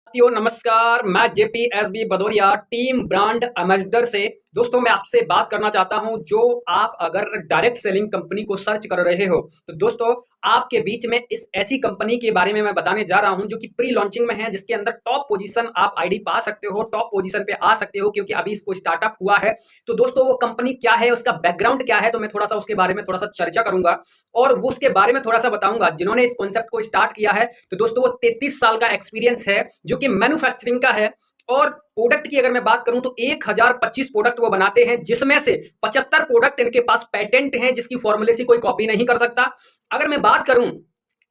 साथियों नमस्कार। मैं JP Bhadauria team brand ambassador से दोस्तों मैं आपसे बात करना चाहता हूं। जो आप अगर डायरेक्ट सेलिंग कंपनी को सर्च कर रहे हो तो दोस्तों आपके बीच में इस ऐसी कंपनी के बारे में मैं बताने जा रहा हूं जो कि प्री लॉन्चिंग में है, जिसके अंदर टॉप पोजीशन आप आईडी पा सकते हो, टॉप पोजीशन पे आ सकते हो क्योंकि अभी इसको स्टार्टअप हुआ है। तो दोस्तों वो कंपनी क्या है, उसका बैकग्राउंड क्या है, तो मैं थोड़ा सा उसके बारे में थोड़ा सा चर्चा करूंगा और वो उसके बारे में थोड़ा सा बताऊंगा। जिन्होंने इस कॉन्सेप्ट को स्टार्ट किया है तो दोस्तों वो 33 साल का एक्सपीरियंस है जो कि मैन्युफैक्चरिंग का है। और प्रोडक्ट की अगर मैं बात करूं तो 1025 प्रोडक्ट वो बनाते हैं, जिसमें से 75 प्रोडक्ट इनके पास पेटेंट हैं जिसकी फॉर्मूले से कोई कॉपी नहीं कर सकता। अगर मैं बात करूं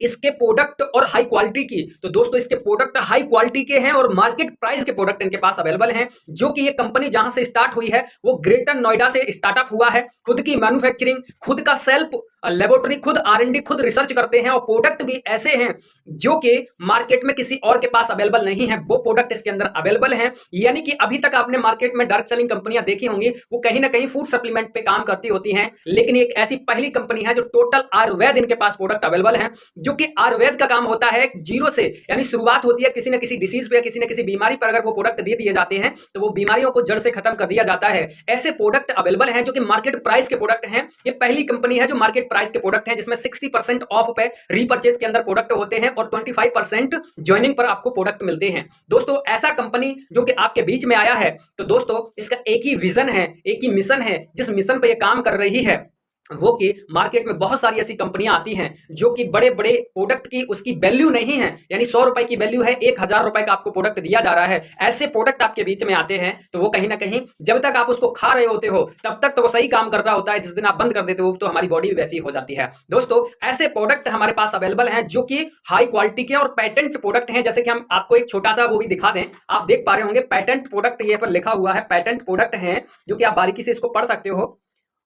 इसके प्रोडक्ट और हाई क्वालिटी की तो दोस्तों इसके प्रोडक्ट हाई क्वालिटी के हैं और मार्केट प्राइस के प्रोडक्ट इनके पास अवेलेबल हैं। जो कि ये कंपनी जहां से स्टार्ट हुई है वो ग्रेटर नोएडा से स्टार्टअप हुआ है। खुद की मैन्युफैक्चरिंग, खुद का सेल्फ लेबोरेटरी, खुद आर&डी, खुद रिसर्च करते हैं और प्रोडक्ट भी ऐसे हैं जो कि मार्केट में किसी और के पास अवेलेबल नहीं है, वो प्रोडक्ट इसके अंदर अवेलेबल हैं। यानी कि अभी तक आपने मार्केट में डायरेक्ट सेलिंग कंपनियां देखी होंगी, वो कहीं ना कहीं फूड सप्लीमेंट पे काम करती होती हैं, लेकिन एक ऐसी पहली कंपनी है जो टोटल आयुर्वेद इनके पास प्रोडक्ट अवेलेबल है। जो कि आयुर्वेद का काम होता है जीरो से, यानी शुरुआत होती है किसी न किसी डिसीज पे, किसी न किसी बीमारी पर अगर वो प्रोडक्ट दे दिए जाते हैं तो वो बीमारियों को जड़ से खत्म कर दिया जाता है। ऐसे प्रोडक्ट अवेलेबल हैं जो कि मार्केट प्राइस के प्रोडक्ट हैं। ये पहली कंपनी है जो मार्केट प्राइस के प्रोडक्ट हैं, जिसमें 60% ऑफ पे रीपर्चेज के अंदर प्रोडक्ट होते हैं और 25% ज्वाइनिंग पर आपको प्रोडक्ट मिलते हैं। दोस्तों ऐसा कंपनी जो कि आपके बीच में आया है तो दोस्तों इसका एक ही विजन है, एक ही मिशन है। जिस मिशन पर यह काम कर रही है वो कि मार्केट में बहुत सारी ऐसी कंपनियां आती हैं जो कि बड़े बड़े प्रोडक्ट की उसकी वैल्यू नहीं है, यानी 100 रुपए की वैल्यू है, 1000 रुपए का आपको प्रोडक्ट दिया जा रहा है। ऐसे प्रोडक्ट आपके बीच में आते हैं तो वो कहीं ना कहीं जब तक आप उसको खा रहे होते हो तब तक तो वो सही काम करता होता है, जिस दिन आप बंद कर देते हो तो हमारी बॉडी भी वैसी हो जाती है। दोस्तों ऐसे प्रोडक्ट हमारे पास अवेलेबल हैं जो कि हाई क्वालिटी के और पेटेंट प्रोडक्ट हैं। जैसे कि हम आपको एक छोटा सा वो भी दिखा दें, आप देख पा रहे होंगे पेटेंट प्रोडक्ट ये पर लिखा हुआ है, पेटेंट प्रोडक्ट हैं जो कि आप बारीकी से इसको पढ़ सकते हो।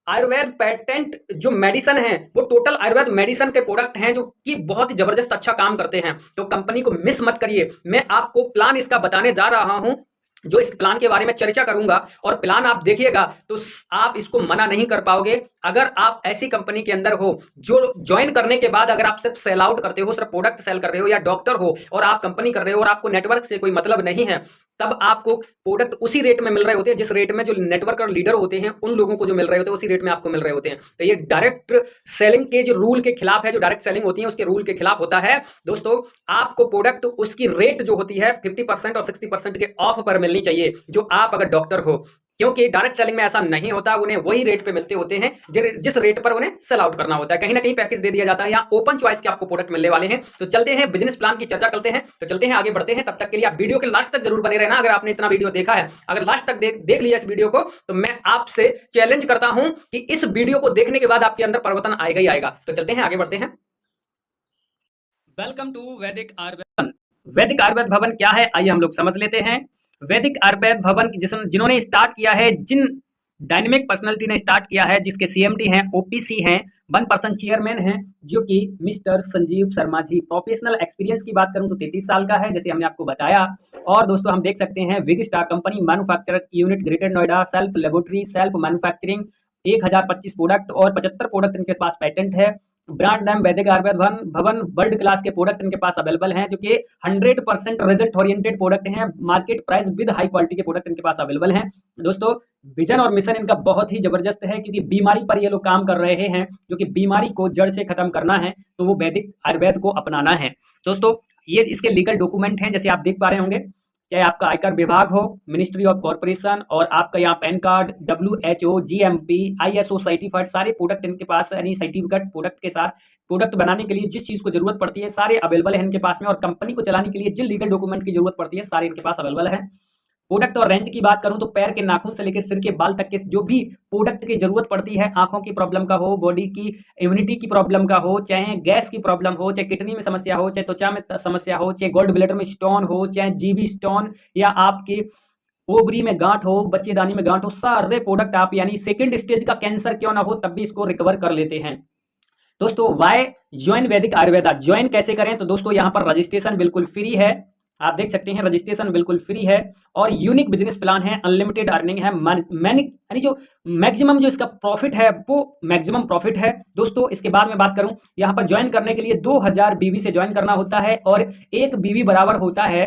आयुर्वेद पेटेंट जो मेडिसिन है वो टोटल आयुर्वेद मेडिसिन के प्रोडक्ट हैं जो कि बहुत ही जबरदस्त अच्छा काम करते हैं। तो कंपनी को मिस मत करिए। मैं आपको प्लान इसका बताने जा रहा हूं, जो इस प्लान के बारे में चर्चा करूंगा और प्लान आप देखिएगा तो आप इसको मना नहीं कर पाओगे। अगर आप ऐसी कंपनी के अंदर हो जो ज्वाइन करने के बाद अगर आप सिर्फ सेल आउट करते हो, सिर्फ प्रोडक्ट सेल कर रहे हो, या डॉक्टर हो और आप कंपनी कर रहे हो और आपको नेटवर्क से कोई मतलब नहीं है, तब आपको प्रोडक्ट उसी रेट में मिल रहे होते हैं जिस रेट में जो नेटवर्क और लीडर होते हैं उन लोगों को जो मिल रहे होते हैं उसी रेट में आपको मिल रहे होते हैं। तो ये डायरेक्ट सेलिंग के जो रूल के खिलाफ है, जो डायरेक्ट सेलिंग होती है उसके रूल के खिलाफ होता है। दोस्तों आपको प्रोडक्ट उसकी रेट जो होती है 50% और 60% के ऑफ पर मिलनी चाहिए, जो आप अगर डॉक्टर हो, क्योंकि डायरेक्ट सेलिंग में ऐसा नहीं होता। उन्हें वही रेट पे मिलते होते हैं जिस रेट पर उन्हें सेल आउट करना होता है। कहीं ना कहीं पैकेज दे दिया जाता है, यहाँ ओपन चॉइस के आपको प्रोडक्ट मिलने वाले हैं। तो चलते हैं बिजनेस प्लान की चर्चा करते हैं, तो चलते हैं आगे बढ़ते हैं। तब तक के लिए आप वीडियो के लास्ट तक जरूर बने रहना। अगर आपने इतना वीडियो देखा है, अगर लास्ट तक देख लिया इस वीडियो को, तो मैं आपसे चैलेंज करता हूं कि इस वीडियो को देखने के बाद आपके अंदर परिवर्तन आएगा ही आएगा। तो चलते हैं आगे बढ़ते हैं। वेलकम टू वैदिक आयुर्वेद। वैदिक आयुर्वेद भवन क्या है आइए हम लोग समझ लेते हैं। वैदिक आयुर्वेद भवन जिन्होंने स्टार्ट किया है, जिन डायनेमिक पर्सनालिटी ने स्टार्ट किया है, जिसके सीएमडी हैं, ओपीसी हैं, 1% चेयरमैन हैं जो कि mister Sanjeev Sharma ji. Professional experience की बात करूं तो 33 साल का है, जैसे हमने आपको बताया। और दोस्तों हम देख सकते हैं विग star company, manufacturer unit greater Noida, self laboratory, self manufacturing, 1025 product और 75 प्रोडक्ट इनके पास पेटेंट है। ब्रांड नेम वैदिक आयुर्वेद भवन, वर्ल्ड क्लास के प्रोडक्ट इनके पास अवेलेबल हैं जो कि 100% रिजल्ट ओरिएंटेड प्रोडक्ट हैं। Market price with high quality के प्रोडक्ट इनके पास अवेलेबल हैं। दोस्तों विजन और मिशन इनका बहुत ही जबरदस्त है, क्योंकि बीमारी पर ये लोग काम कर रहे हैं, जो कि बीमारी को जड़ से खत्म करना है तो वो वैदिक आयुर्वेद को अपनाना है। दोस्तों ये इसके लीगल डॉक्यूमेंट हैं, जैसे आप देख पा रहे होंगे, चाहे आपका आयकर विभाग हो, मिनिस्ट्री ऑफ कॉर्पोरेशन, और आपका यहाँ pan card, WHO, GMP, ISO certified, सारे प्रोडक्ट इनके पास, यानी सर्टिफिकेट प्रोडक्ट के साथ प्रोडक्ट बनाने के लिए जिस चीज़ को जरूरत पड़ती है सारे अवेलेबल है इनके पास में। और कंपनी को चलाने के लिए जिन लीगल डॉक्यूमेंट की जरूरत पड़ती है सारे इनके पास अवेलेबल है। प्रोडक्ट और रेंज की बात करूं तो पैर के नाखून से लेकर सिर के बाल तक के जो भी प्रोडक्ट की जरूरत पड़ती है, आंखों की प्रॉब्लम का हो, बॉडी की इम्यूनिटी की प्रॉब्लम का हो, चाहे गैस की प्रॉब्लम हो, चाहे किडनी में समस्या हो, चाहे त्वचा में समस्या हो, चाहे गोल्ड ब्लैडर में स्टोन हो, चाहे जीबी स्टोन, या आपके ओवरी में गांठ हो, बच्चेदानी में गांठ हो, सारे प्रोडक्ट आप, यानी सेकेंड स्टेज का कैंसर क्यों ना हो तब भी इसको रिकवर कर लेते हैं। दोस्तों वाई ज्वाइन वैदिक आयुर्वेदा, ज्वाइन कैसे करें? तो दोस्तों यहाँ पर रजिस्ट्रेशन बिल्कुल फ्री है, आप देख सकते हैं रजिस्ट्रेशन बिल्कुल फ्री है। और यूनिक बिजनेस प्लान है, अनलिमिटेड अर्निंग है, यानी जो मैक्सिमम जो इसका प्रॉफिट है वो मैक्सिमम प्रॉफिट है। दोस्तों इसके बाद में बात करूं, यहाँ पर ज्वाइन करने के लिए 2000 बीवी से ज्वाइन करना होता है, और एक बीवी बराबर होता है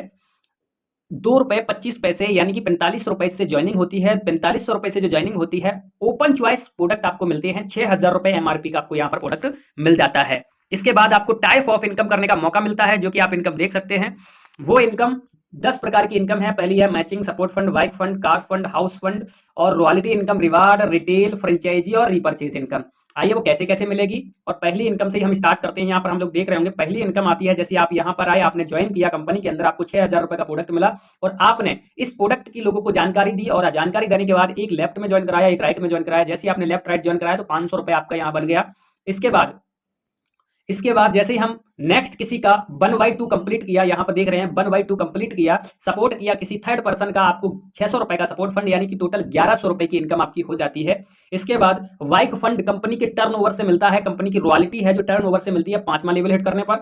₹2.25 यानी कि 45 रुपए से ज्वाइनिंग होती है। 45 रुपए से जो ज्वाइनिंग होती है, ओपन चॉइस प्रोडक्ट आपको मिलते हैं। 6,000 रुपए एमआरपी का आपको यहाँ पर प्रोडक्ट मिल जाता है। इसके बाद आपको टाइप ऑफ इनकम करने का मौका मिलता है, जो कि आप इनकम देख सकते हैं। वो इनकम 10 प्रकार की इनकम है। पहली है matching, support fund, bike fund, car fund, house fund और royalty income, reward, retail, franchisee और रिपर्चेज इनकम। आइए वो कैसे कैसे मिलेगी, और पहली इनकम से ही हम स्टार्ट करते हैं। यहाँ पर हम लोग देख रहे होंगे पहली इनकम आती है, जैसे आप यहाँ पर आए, आपने ज्वाइन किया कंपनी के अंदर, आपको 6,000 रुपए का प्रोडक्ट मिला और आपने इस प्रोडक्ट की लोगों को जानकारी दी, और जानकारी देने के बाद एक लेफ्ट में ज्वाइन कराया, एक राइट में ज्वाइन कराया। जैसे आपने लेफ्ट राइट ज्वाइन कराया तो 500 रुपए आपका यहाँ बन गया। इसके बाद जैसे ही हम नेक्स्ट किसी का 1/2 कंप्लीट किया, यहाँ पर देख रहे हैं 1/2 कंप्लीट किया, सपोर्ट किया किसी थर्ड पर्सन का, आपको 600 रुपए का सपोर्ट फंड यानी कि टोटल 1100 रुपए की इनकम आपकी हो जाती है। इसके बाद वाइक फंड कंपनी के टर्नओवर से मिलता है, कंपनी की रॉयल्टी है जो टर्नओवर से मिलती है। 5वां लेवल हिट करने पर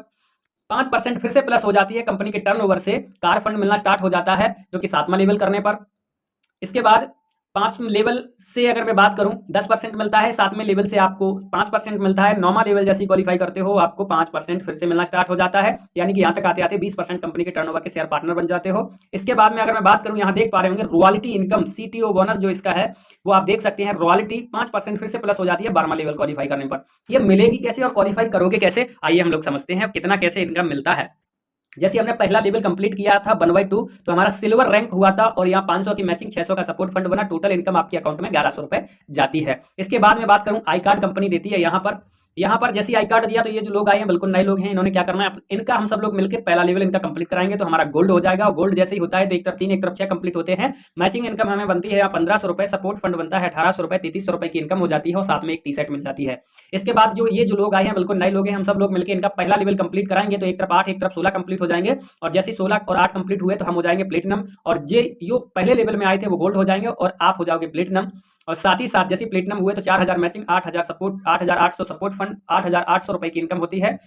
5% फिर से प्लस हो जाती है कंपनी के टर्नओवर से। कार फंड मिलना स्टार्ट हो जाता है जो कि 7वां लेवल करने पर। इसके बाद 5वें लेवल से अगर मैं बात करूं 10% मिलता है। 7वें लेवल से आपको 5% मिलता है। 9वां लेवल जैसे क्वालिफाई करते हो आपको 5% फिर से मिलना स्टार्ट हो जाता है, यानी कि यहाँ तक आते आते 20% कंपनी के टर्नओवर के शेयर पार्टनर बन जाते हो। इसके बाद में अगर मैं बात करूं, यहाँ देख पा रहे होंगे रॉयल्टी इनकम, सीटीओ बोनस जो इसका है वो आप देख सकते हैं। रॉयल्टी 5% फिर से प्लस हो जाती है 12वां लेवल क्वालिफाई करने पर। ये मिलेगी कैसे और क्वालिफाई करोगे कैसे, आइए हम लोग समझते हैं कितना कैसे इनकम मिलता है। जैसे हमने पहला लेवल कंप्लीट किया था 1/2, तो हमारा सिल्वर रैंक हुआ था और यहाँ 500 की मैचिंग, 600 का सपोर्ट फंड बना। टोटल इनकम आपके अकाउंट में 1100 रुपए जाती है। इसके बाद में बात करूं, आई कार्ड कंपनी देती है। यहाँ पर जैसे आई कार्ड दिया तो ये जो लोग आए हैं बिल्कुल नए लोग हैं, इन्होंने क्या करना है, इनका हम सब लोग मिलकर पहला लेवल इनका कंप्लीट कराएंगे तो हमारा गोल्ड हो जाएगा। और गोल्ड जैसे ही होता है तो एक तरफ 3 एक तरफ 6 कंप्लीट होते हैं। मैचिंग इनकम हमें बनती है यहाँ 1500 रुपए, सपोर्ट फंड बनता है 1800 रुपए, 3300 रुपए की इनकम हो जाती है और साथ में एक टी शर्ट मिल जाती है। इसके बाद जो ये जो लोग आए हैं बिल्कुल नए लोग हैं, हम सब लोग मिलकर इनका पहला लेवल कंप्लीट कराएंगे तो एक तरफ 8 एक तरफ 16 कंप्लीट हो जाएंगे। और जैसे 16 और 8 कंप्लीट हुए तो हम हो जाएंगे प्लेटिनम, और जो पहले लेवल में आए थे वो गोल्ड हो जाएंगे और आप हो जाओगे प्लेटिनम। और साथ ही साथ जैसे प्लेटिनम हुए तो 4000 मैचिंग, 8000 सपोर्ट, 8800 सपोर्ट फंड, 8800 रुपए की इनकम होती है।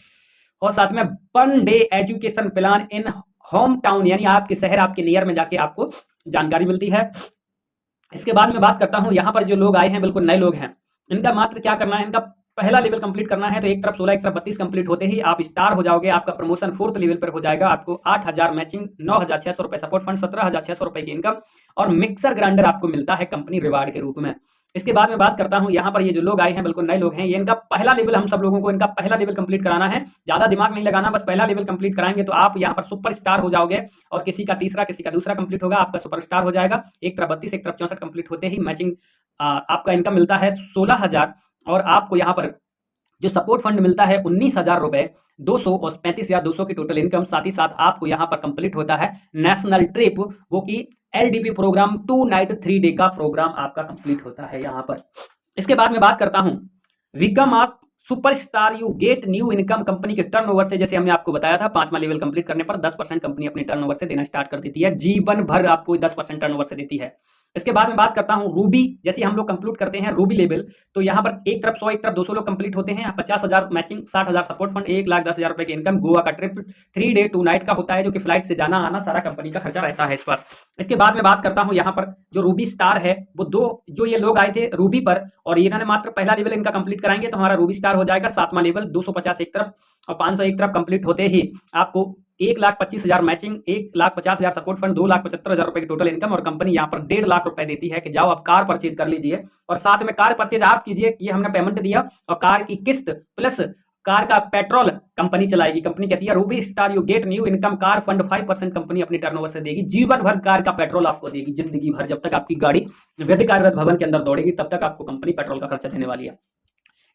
और साथ में 1 day education plan in home town, यानी आपके शहर आपके नियर में जाके आपको जानकारी मिलती है। इसके बाद में बात करता हूं, यहाँ पर जो लोग आए हैं बिल्कुल नए लोग हैं, इनका मात्र क्या करना है, इनका पहला लेवल कंप्लीट करना है तो एक तरफ 16 एक तरफ 32 कंप्लीट होते ही आप स्टार हो जाओगे। आपका प्रमोशन 4th लेवल पर हो जाएगा। आपको 8000 मैचिंग, 9600 रुपए सपोर्ट फंड, 17600 रुपए की इनकम और मिक्सर ग्राइंडर आपको मिलता है कंपनी रिवार्ड के रूप में। इसके बाद में बात करता हूं, यहाँ पर ये जो लोग आए हैं बिल्कुल नए लोग हैं, ये इनका पहला लेवल, हम सब लोगों को इनका पहला लेवल कंप्लीट कराना है। ज्यादा दिमाग नहीं लगाना, बस पहला लेवल कंप्लीट कराएंगे तो आप यहाँ पर सुपर स्टार हो जाओगे। और किसी का तीसरा किसी का दूसरा कंप्लीट होगा, आपका सुपर स्टार हो जाएगा। एक तरफ 32 एक तरफ 64 कंप्लीट होते ही मैचिंग आपका इनकम मिलता है 16,000 और आपको यहाँ पर जो सपोर्ट फंड मिलता है 19,000 रुपए, 200 और 35,200 की टोटल इनकम। साथ ही साथ आपको यहाँ पर कंप्लीट होता है नेशनल ट्रिप, वो की एलडीपी प्रोग्राम, 2 नाइट 3 डे का प्रोग्राम आपका कंप्लीट होता है यहाँ पर। इसके बाद में बात करता हूं, विकम आप superstar you get new income company के टर्नओवर से। जैसे हमने आपको बताया था 5वां लेवल कंप्लीट करने पर 10% कंपनी अपने टर्नओवर से देना स्टार्ट कर देती है, जीवन भर आपको 10% टर्नओवर से देती है। इसके बाद में बात करता हूं रूबी, जैसे हम लोग कंप्लीट करते हैं रूबी लेवल तो यहाँ पर एक तरफ 100 एक तरफ 200 लोग कंप्लीट होते हैं। 50,000 मैचिंग, 60,000 सपोर्ट फंड, 1,10,000 रुपए की इनकम। गोवा का ट्रिप 3 डे 2 नाइट का होता है, जो कि फ्लाइट से जाना आना सारा कंपनी का खर्चा रहता है इस पर। इसके बाद में बात करता हूं, यहाँ पर जो रूबी स्टार है वो जो ये लोग आए थे रूबी पर और इन्होंने मात्र पहला लेवल इनका कंप्लीट कराएंगे तो हमारा रूबी स्टार हो जाएगा 7वां लेवल। 250 एक तरफ और 500 एक तरफ कंप्लीट होते ही आपको 1,25,000 मैचिंग, 1,50,000 सपोर्ट फंड, 2,75,000 रुपए की टोटल इनकम। और कंपनी यहाँ पर 1.5 लाख रुपए देती है कि जाओ आप कार परचेज कर लीजिए और साथ में कार परचेज आप कीजिए, ये हमने पेमेंट दिया और कार की किस्त प्लस कार का पेट्रोल कंपनी चलाएगी। कंपनी कहती है Ruby star you get new income car fund 5% company अपनी टर्नओवर से देगी। जीवन भर कार का पेट्रोल आपको देगी, जिंदगी भर जब तक आपकी गाड़ी वैध कार्यरत भवन के अंदर दौड़ेगी तब तक आपको कंपनी पेट्रोल का खर्चा देने वाली है।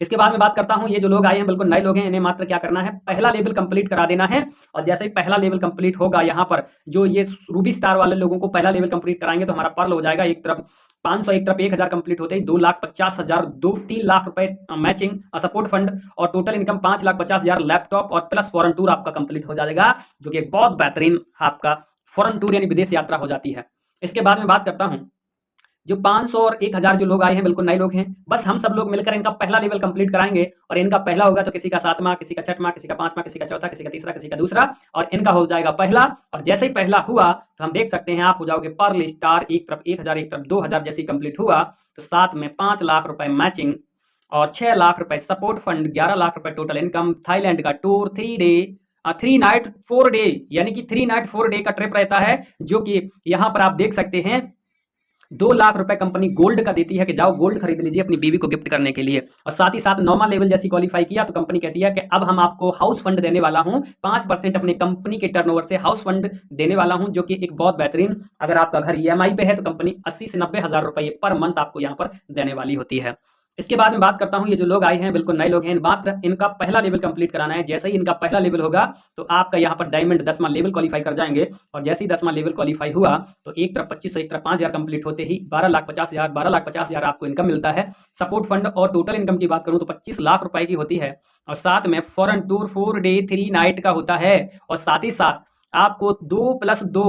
इसके बाद में बात करता हूं, ये जो लोग आए हैं बिल्कुल नए लोग हैं, इन्हें मात्र क्या करना है, पहला लेवल कंप्लीट करा देना है। और जैसे ही पहला लेवल कंप्लीट होगा, यहाँ पर जो ये रूबी स्टार वाले लोगों को पहला लेवल कंप्लीट कराएंगे तो हमारा पर्ल हो जाएगा एक तरफ 500 एक तरफ 1,000 कंप्लीट होते ही 2,50,000, 3 लाख रुपए मैचिंग सपोर्ट फंड और टोटल इनकम 5,50,000 लैपटॉप और प्लस फॉरेन टूर आपका कंप्लीट हो जाएगा, जो कि एक बहुत बेहतरीन आपका फॉरेन टूर यानी विदेश यात्रा हो जाती है। इसके बाद में बात करता हूँ, जो 500 और 1,000 जो लोग आए हैं बिल्कुल नए लोग हैं, बस हम सब लोग मिलकर इनका पहला लेवल कंप्लीट कराएंगे। और इनका पहला होगा तो किसी का 7वां, किसी का 6वां, किसी का 5वां, किसी का चौथा, किसी का तीसरा, किसी का दूसरा और इनका हो जाएगा पहला। और जैसे ही पहला हुआ तो हम देख सकते हैं आप हो जाओगे पर्ल स्टार, एक तरफ 1,000 एक तरफ 2,000। जैसे कंप्लीट हुआ तो साथ में 5 लाख रुपए मैचिंग और 6 लाख रुपए सपोर्ट फंड, 11 लाख रुपए टोटल इनकम। थाईलैंड का tour 3 day three night 4 day, यानी कि 3 नाइट 4 डे का ट्रिप रहता है, जो कि यहाँ पर आप देख सकते हैं 2 लाख रुपए कंपनी गोल्ड का देती है कि जाओ गोल्ड खरीद लीजिए अपनी बीवी को गिफ्ट करने के लिए। और साथ ही साथ नॉर्मल लेवल जैसी क्वालिफाई किया तो कंपनी कहती है कि अब हम आपको हाउस फंड देने वाला हूं, 5% अपनी कंपनी के टर्नओवर से हाउस फंड देने वाला हूं, जो कि एक बहुत बेहतरीन, अगर आपका घर ईएमआई पे है तो कंपनी 80 से 90 हज़ार रुपए पर मंथ आपको यहाँ पर देने वाली होती है। इसके बाद में बात करता हूं, ये जो लोग आए हैं बिल्कुल नए लोग हैं, मात्र इनका पहला लेवल कंप्लीट कराना है। जैसे ही इनका पहला लेवल होगा तो आपका यहाँ पर डायमंड 10वां लेवल क्वालिफाई कर जाएंगे, और जैसे ही 10वां लेवल क्वालिफाई हुआ तो एक तरफ 2500, एक तरफ 5000 कंप्लीट होते ही 12,50,000, 12,50,000 आपको इनकम मिलता है। सपोर्ट फंड और टोटल इनकम की बात करूं तो 25 लाख रुपए की होती है, और साथ में फॉरेन टूर 4 डे 3 नाइट का होता है, और साथ ही साथ आपको 2+2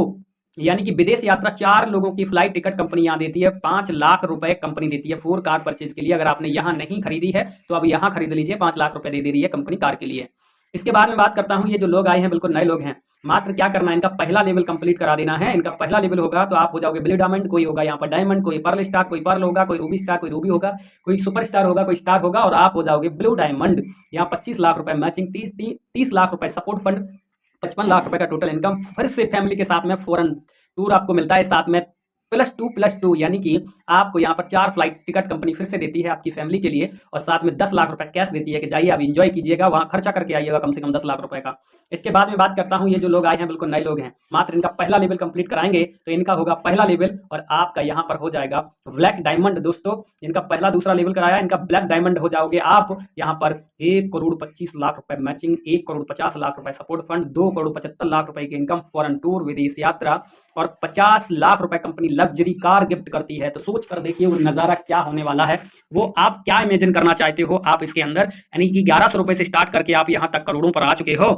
यानी कि विदेश यात्रा 4 लोगों की फ्लाइट टिकट कंपनी यहाँ देती है। 5 लाख रुपए कंपनी देती है 4 कार परचेज के लिए। अगर आपने यहाँ नहीं खरीदी है तो अब यहाँ खरीद लीजिए, 5 लाख रुपए दे रही है कंपनी कार के लिए। इसके बाद में बात करता हूँ, ये जो लोग आए हैं बिल्कुल नए लोग हैं, मात्र क्या करना है, इनका पहला लेवल कंप्लीट करा देना है। इनका पहला लेवल होगा तो आप हो जाओगे ब्लू डायमंड, कोई होगा यहाँ पर डायमंड, कोई पर्ल स्टार, कोई पर्ल होगा, कोई रूबी स्टार, कोई रूबी होगा, कोई सुपर स्टार होगा, कोई स्टार होगा, और आप हो जाओगे ब्लू डायमंड। यहाँ 25 लाख रुपए मैचिंग, 30 लाख रुपए सपोर्ट फंड, 55 लाख रुपए का टोटल इनकम। फिर से फैमिली के साथ में फॉरेन टूर आपको मिलता है, साथ में +2+2 यानी कि आपको यहाँ पर 4 फ्लाइट टिकट कंपनी फिर से देती है आपकी फैमिली के लिए, और साथ में 10 लाख रुपए कैश देती है कि जाइए आप एंजॉय कीजिएगा, वहाँ खर्चा करके आइएगा कम से कम 10 लाख रुपए का। इसके बाद में बात करता हूँ, ये जो लोग आए हैं बिल्कुल नए लोग हैं, मात्र इनका पहला लेवल कंप्लीट कराएंगे तो इनका होगा पहला लेवल, और आपका यहाँ पर हो जाएगा ब्लैक डायमंड। दोस्तों इनका पहला दूसरा लेवल कराया, इनका ब्लैक डायमंड हो जाओगे आप यहाँ पर 1,25,00,000 रुपए मैचिंग, 1,50,00,000 रुपए सपोर्ट फंड, 2,75,00,000 रुपए की इनकम, फॉरेन टूर, विदेश यात्रा, और 50 लाख रुपए कंपनी लग्जरी कार गिफ्ट करती है। तो सोच कर देखिए वो नज़ारा क्या होने वाला है, वो आप क्या इमेजिन करना चाहते हो आप इसके अंदर, यानी कि 1100 रुपए से स्टार्ट करके आप यहाँ तक करोड़ों पर आ चुके हो।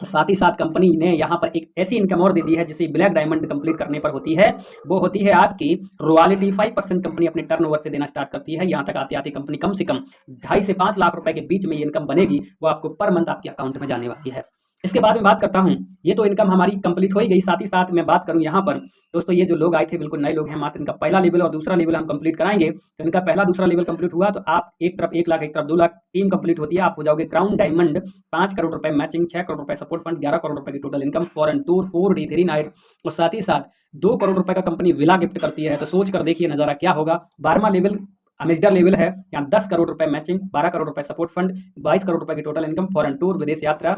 साथ ही साथ कंपनी ने यहाँ पर एक ऐसी इनकम और दे दी है जिसे ब्लैक डायमंड कंप्लीट करने पर होती है, वो होती है आपकी रॉयल्टी। 5% कंपनी अपने टर्नओवर से देना स्टार्ट करती है। यहाँ तक आते आते कंपनी कम से कम 2.5 से 5 लाख रुपए के बीच में ये इनकम बनेगी, वो आपको पर मंथ आपके अकाउंट में जाने वाली है। इसके बाद में बात करता हूँ, ये तो इनकम हमारी कंप्लीट हो ही गई। साथ ही साथ मैं बात करूँ यहाँ पर दोस्तों, ये जो लोग आए थे बिल्कुल नए लोग हैं, मात्र इनका पहला लेवल और दूसरा लेवल हम कंप्लीट कराएंगे। तो इनका पहला दूसरा लेवल कंप्लीट हुआ तो आप एक तरफ 1 लाख, एक तरफ 2 लाख, टीम कंप्लीट होती है, आप हो जाओगे क्राउन डायमंड। 5 करोड़ रुपए मैचिंग, 6 करोड़ रुपए सपोर्ट फंड, 11 करोड़ रुपए की total income, foreign tour 4 day 3 night, और साथ ही साथ 2 करोड़ रुपए का कंपनी विला गिफ्ट करती है। तो सोच कर देखिए नज़ारा क्या होगा। 12वां लेवल अमेजडर लेवल है, यहाँ 10 करोड़ रुपए मैचिंग, 12 करोड़ रुपए सपोर्ट फंड, 22 करोड़ रुपए की टोटल इनकम, फॉरेन टूर, विदेश यात्रा,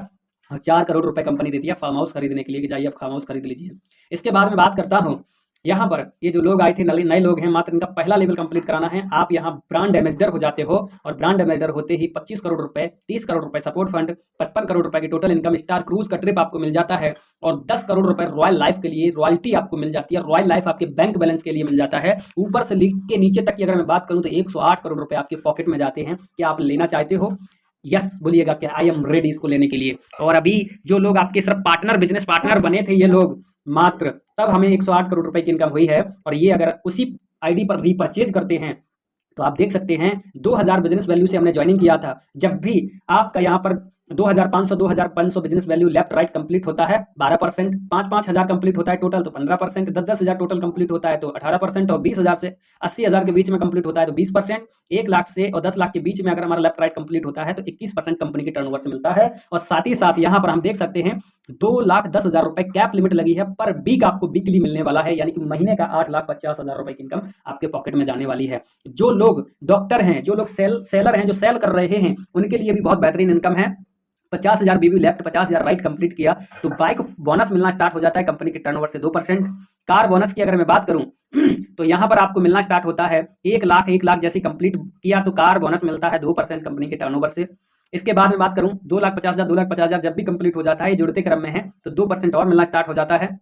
और 4 करोड़ रुपए कंपनी देती है फार्म हाउस खरीदने के लिए कि जाइए आप फार्म हाउस खरीद लीजिए। इसके बाद में बात करता हूँ, यहाँ पर ये जो लोग आए थे नए लोग हैं, मात्र इनका पहला लेवल कंप्लीट कराना है। आप यहाँ ब्रांड एम्बेसडर हो जाते हो, और ब्रांड एम्बेसडर होते ही 25 करोड़ रुपए, 30 करोड़ रुपए सपोर्ट फंड, 55 करोड़ रुपए की टोटल इनकम, स्टार क्रूज का ट्रिप आपको मिल जाता है, और 10 करोड़ रुपए रॉयल लाइफ के लिए रॉयल्टी आपको मिल जाती है। रॉयल लाइफ आपके बैंक बैलेंस के लिए मिल जाता है। ऊपर से के नीचे तक की अगर मैं बात करूँ तो 108 करोड़ रुपए आपके पॉकेट में जाते हैं। क्या आप लेना चाहते हो? यस बोलिएगा कि आई एम रेडी इसको लेने के लिए। और अभी जो लोग आपके सिर्फ पार्टनर, बिजनेस पार्टनर बने थे ये लोग, मात्र तब हमें 108 करोड़ रुपए की इनकम हुई है, और ये अगर उसी आईडी पर रीपरचेज करते हैं तो आप देख सकते हैं 2000 बिजनेस वैल्यू से हमने ज्वाइनिंग किया था। जब भी आपका यहाँ पर 2500 business value left right complete होता है 12%, 5-5 हज़ार कंप्लीट होता है टोटल तो 15%, 10-10 हज़ार टोटल कंप्लीट होता है तो 18%, और 20 हज़ार से 80 हज़ार के बीच में कंप्लीट होता है तो 20%, 1 लाख से और 10 लाख के बीच में अगर हमारा लेफ्ट राइट कंप्लीट होता है तो 21% कंपनी के टर्नओवर से मिलता है। और साथ ही साथ यहाँ पर हम देख सकते हैं 2,10,000 रुपए कैप लिमिट लगी है, पर वीक आपको वीकली मिलने वाला है, यानी कि महीने का 8,50,000 रुपए की इनकम आपके पॉकेट में जाने वाली है। जो लोग डॉक्टर हैं, जो लोग सेलर हैं, जो सेल कर रहे हैं, उनके लिए भी बहुत बेहतरीन इनकम है। 50,000 बीवी लेफ्ट, 50,000 राइट कंप्लीट किया तो बाइक बोनस मिलना स्टार्ट हो जाता है कंपनी के टर्नओवर से 2%। कार बोनस की अगर मैं बात करूं तो यहां पर आपको मिलना स्टार्ट होता है 1 लाख जैसे कंप्लीट किया तो कार बोनस मिलता है 2% कंपनी के टर्नओवर से। इसके बाद में बात करूं 2,50,000 जब भी कंप्लीट हो जाता है, जुड़ते क्रम में है तो 2% और मिलना स्टार्ट हो जाता है।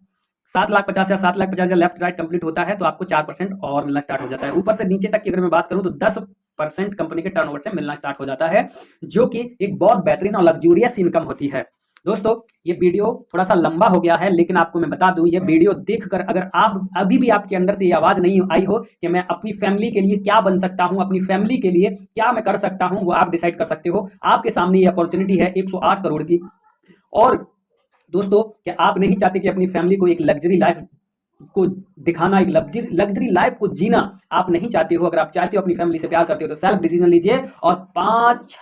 7,50,000 लेफ्ट राइट कंप्लीट होता है तो आपको 4% और मिलना स्टार्ट हो जाता है। ऊपर से नीचे तक की अगर मैं बात करूं तो 10% कंपनी के टर्नओवर से मिलना स्टार्ट हो जाता है, जो कि एक बहुत बेहतरीन और लग्जूरियस इनकम होती है। दोस्तों ये वीडियो थोड़ा सा लंबा हो गया है, लेकिन आपको मैं बता दूं ये वीडियो देखकर अगर आप अभी भी आपके अंदर से ये आवाज़ नहीं आई हो कि मैं अपनी फैमिली के लिए क्या बन सकता हूं, अपनी फैमिली के लिए क्या मैं कर सकता हूं, वो आप डिसाइड कर सकते हो। आपके सामने ये अपॉर्चुनिटी है 108 करोड़ की। और दोस्तों क्या आप नहीं चाहते कि अपनी फैमिली को एक लग्जरी लाइफ को दिखाना, एक लग्जरी लाइफ को जीना आप नहीं चाहते हो? अगर आप चाहते हो, अपनी फैमिली से प्यार करते हो तो सेल्फ डिसीजन लीजिए और 5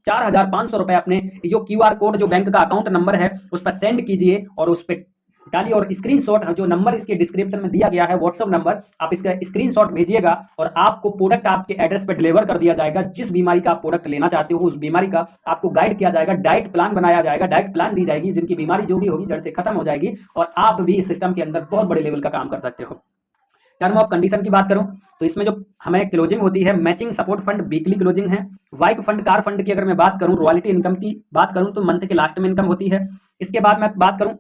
₹4,500 अपने जो QR कोड जो बैंक का अकाउंट नंबर है उस पर सेंड कीजिए और उस पर डालिए और स्क्रीनशॉट जो नंबर इसके डिस्क्रिप्शन में दिया गया है व्हाट्सएप नंबर, आप इसका स्क्रीनशॉट भेजिएगा और आपको प्रोडक्ट आपके एड्रेस पर डिलीवर कर दिया जाएगा। जिस बीमारी का आप प्रोडक्ट लेना चाहते हो उस बीमारी का आपको गाइड किया जाएगा, डाइट प्लान बनाया जाएगा, डाइट प्लान दी जाएगी, जिनकी बीमारी जो भी होगी जड़ से खत्म हो जाएगी और आप भी इस सिस्टम के अंदर बहुत बड़े लेवल का काम कर सकते हो। टर्म ऑफ कंडीशन की बात करूं तो इसमें जो हमें क्लोजिंग होती है, matching support fund weekly closing है। वाइफ फंड कार फंड की अगर मैं बात करूं, रॉयल्टी इनकम की बात करूं तो मंथ के लास्ट में इनकम होती है। इसके बाद मैं बात करूं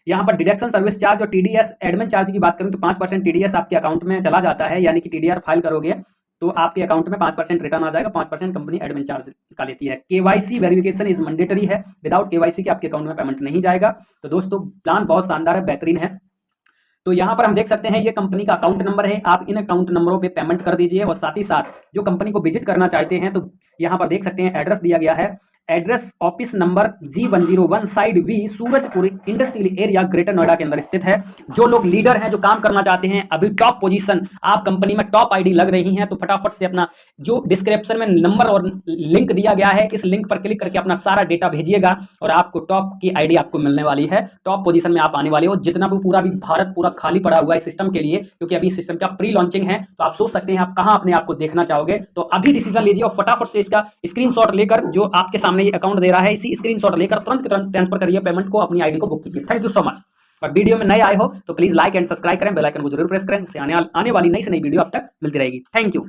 यहाँ पर डिडक्शन सर्विस चार्ज और टीडीएस एडमिन चार्ज की बात करूं तो 5% टीडीएस आपके अकाउंट में चला जाता है, यानी कि टीडीआर फाइल करोगे तो आपके अकाउंट में 5% रिटर्न आ जाएगा, 5% कंपनी एडमिन चार्ज का लेती है। केवाईसी वेरिफिकेशन इज मैंडेटरी है, विदाउट केवाईसी के आपके अकाउंट में पेमेंट नहीं जाएगा। तो दोस्तों प्लान बहुत शानदार है, बेहतरीन है। तो यहाँ पर हम देख सकते हैं ये कंपनी का अकाउंट नंबर है, आप इन अकाउंट नंबरों पे पेमेंट कर दीजिए और साथ ही साथ जो कंपनी को विजिट करना चाहते हैं तो यहाँ पर देख सकते हैं एड्रेस दिया गया है, address office number G101 site V Surajpur industrial area greater Noida के अंदर स्थित है। जो लोग लीडर हैं, जो काम करना चाहते हैं, अभी टॉप पोजीशन आप कंपनी में टॉप आईडी लग रही हैं तो फटाफट से अपना जो डिस्क्रिप्शन में नंबर और लिंक दिया गया है इस लिंक पर क्लिक करके अपना सारा डेटा भेजिएगा और आपको टॉप की आईडी आपको मिलने वाली है, टॉप पोजीशन में आप आने वाले हो। जितना भी पूरा भी भारत पूरा खाली पड़ा हुआ है इस सिस्टम के लिए, क्योंकि अभी इस सिस्टम का प्री लॉन्चिंग है, तो आप सोच सकते हैं आप कहां अपने आप को देखना चाहोगे। तो अभी डिसीजन लीजिए और फटाफट से इसका स्क्रीनशॉट लेकर जो आपके सामने ये अकाउंट दे रहा है इसी स्क्रीनशॉट लेकर तुरंत ट्रांसफर करिए पेमेंट को, अपनी आईडी को बुक कीजिए। Thank you so much. और वीडियो में नए आए हो तो प्लीज लाइक एंड सब्सक्राइब करें, बेल आइकन को जरूर प्रेस करें, जिससे आने वाली नई से नई वीडियो अब तक मिलती रहेगी। Thank you.